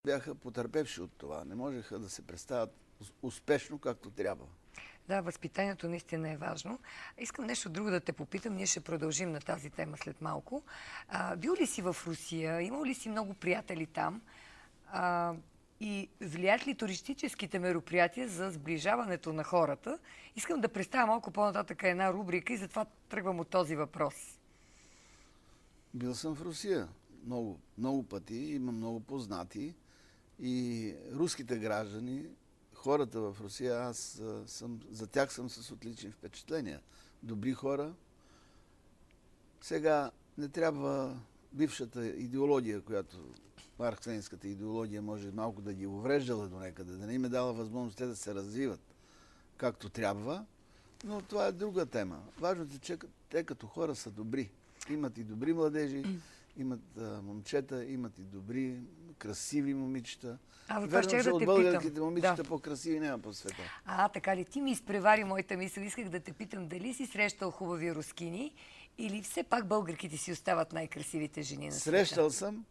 бяха потърпевши от това. Не можеха да се представят успешно както трябва. Да, възпитанието наистина е важно. Искам нещо друго да те попитам. Ние ще продължим на тази тема след малко. Бил ли си в Русия? Имал ли си много приятели там? И влияят ли туристическите мероприятия за сближаването на хората? Искам да представя малко по-нататък една рубрика и затова тръгвам от този въпрос. Бил съм в Русия много пъти, имам много познати и руските граждани, хората в Русия, за тях съм с отлични впечатления. Добри хора. Сега не трябва бившата идеология, която марксленската идеология може малко да ги увреждала до някъде, да не им е дала възможност те да се развиват както трябва, но това е друга тема. Важното е, че те като хора са добри. Имат и добри младежи, имат момчета, имат и добри, красиви момичета. Верно, че от българските момичета по-красиви няма по света. Така ли? Ти ми изпревари моята мисъл. Исках да те питам дали си срещал хубави рускини или все пак българките си остават най-красивите жени на света? Срещал съм,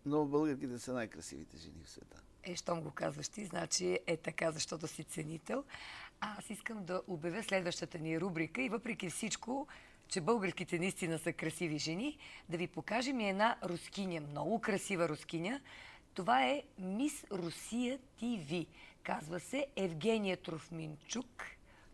но българките са най-красивите жени в света. Щом го казваш ти, значи е така, защото си ценител. Аз искам да обявя следващата ни рубрика и въпреки всичко, че българските наистина са красиви жени, да ви покажем и една рускиня, много красива рускиня. Това е Мис Русия ТВ. Казва се Евгения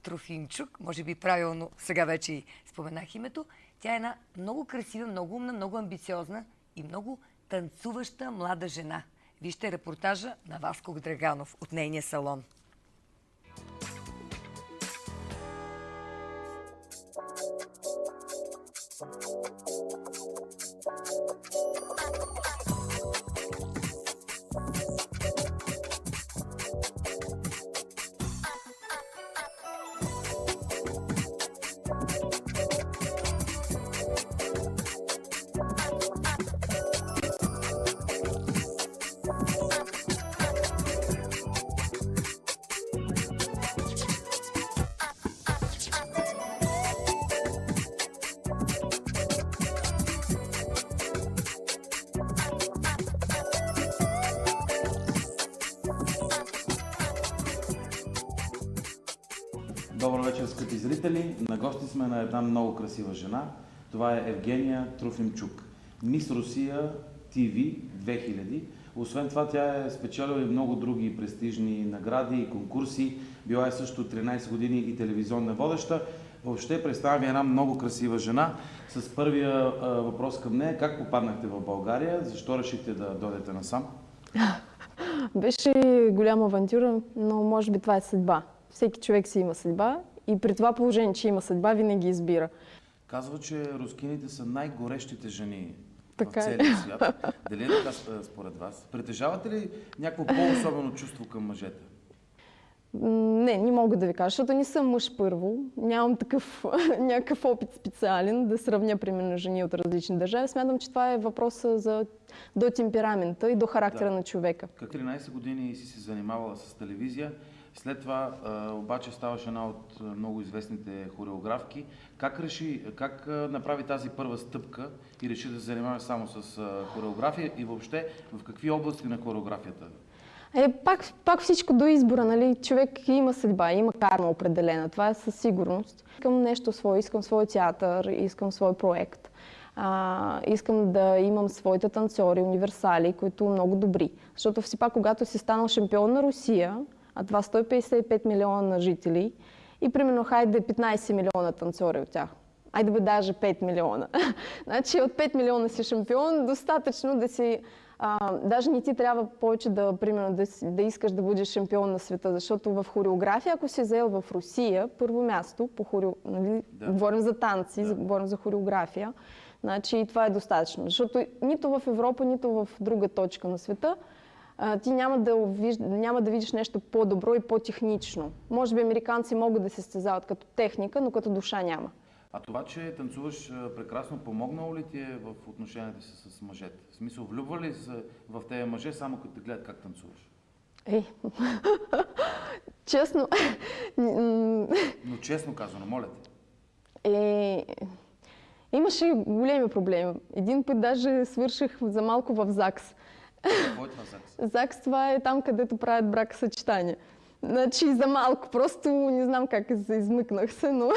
Трофимчук, може би правилно, сега вече и споменах името. Тя е една много красива, много умна, много амбициозна и много танцуваща млада жена. Вижте репортажа на Васко Драганов от нейния салон. Добър вечер, скъпи зрители! На гости сме на една много красива жена. Това е Евгения Трофимчук. Мис Русия ТВ 2000. Освен това, тя е спечелила и много други престижни награди и конкурси. Била е също 13 години и телевизионна водеща. Въобще представям една много красива жена. С първия въпрос към нея. Как попаднахте в България? Защо решихте да дойдете насам? Беше голяма авантюра, но може би това е съдба. Всеки човек си има съдба и при това положение, че има съдба, винаги избира. Казва, че рускините са най-горещите жени така в целия свят. Дали е така според вас? Притежавате ли някакво по-особено чувство към мъжете? Не мога да ви кажа, защото не съм мъж първо. Нямам някакъв опит специален да сравня, примерно, жени от различни държави. Смятам, че това е въпроса до темперамента и до характера на човека. Как 13 години си се занимавала с телевизия, след това обаче ставаш една от много известните хореографки. Как направи тази първа стъпка и реши да се занимава само с хореография и въобще в какви области на хореографията? Пак всичко до избора, нали? Човек има съдба, има карма определена, това е със сигурност. Искам нещо свое, искам свой театър, искам свой проект. Искам да имам своите танцори, универсали, които много добри. Защото все пак, когато си станал шампион на Русия, а това 155 милиона на жители и примерно хайде 15 милиона танцори от тях. Айде бе даже 5 милиона. Значи от 5 милиона си шампион, достатъчно да си... даже не ти трябва повече да искаш да бъдеш шампион на света, защото в хореография, ако си заел в Русия, първо място, говорим за танци, говорим за хореография, значи и това е достатъчно. Защото нито в Европа, нито в друга точка на света ти няма да видиш нещо по-добро и по-технично. Може би американци могат да се състезават като техника, но като душа няма. А това, че танцуваш прекрасно, помогнало ли ти е в отношенията си с мъжете? В смисъл, влюбва ли се в тези мъже, само като те гледат как танцуваш? Честно... Но честно казано, моля те. Имаше големи проблеми. Един път даже свърших за малко в ЗАГС. Какво е това ЗАГС? ЗАГС това е там, където правят бракосъчетания. Значи за малко, просто не знам как измъкнах се, но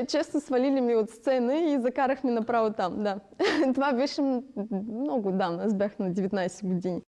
често свалили ми от сцена и закарахме направо там, да. Това беше много давно, аз бях на 19 години.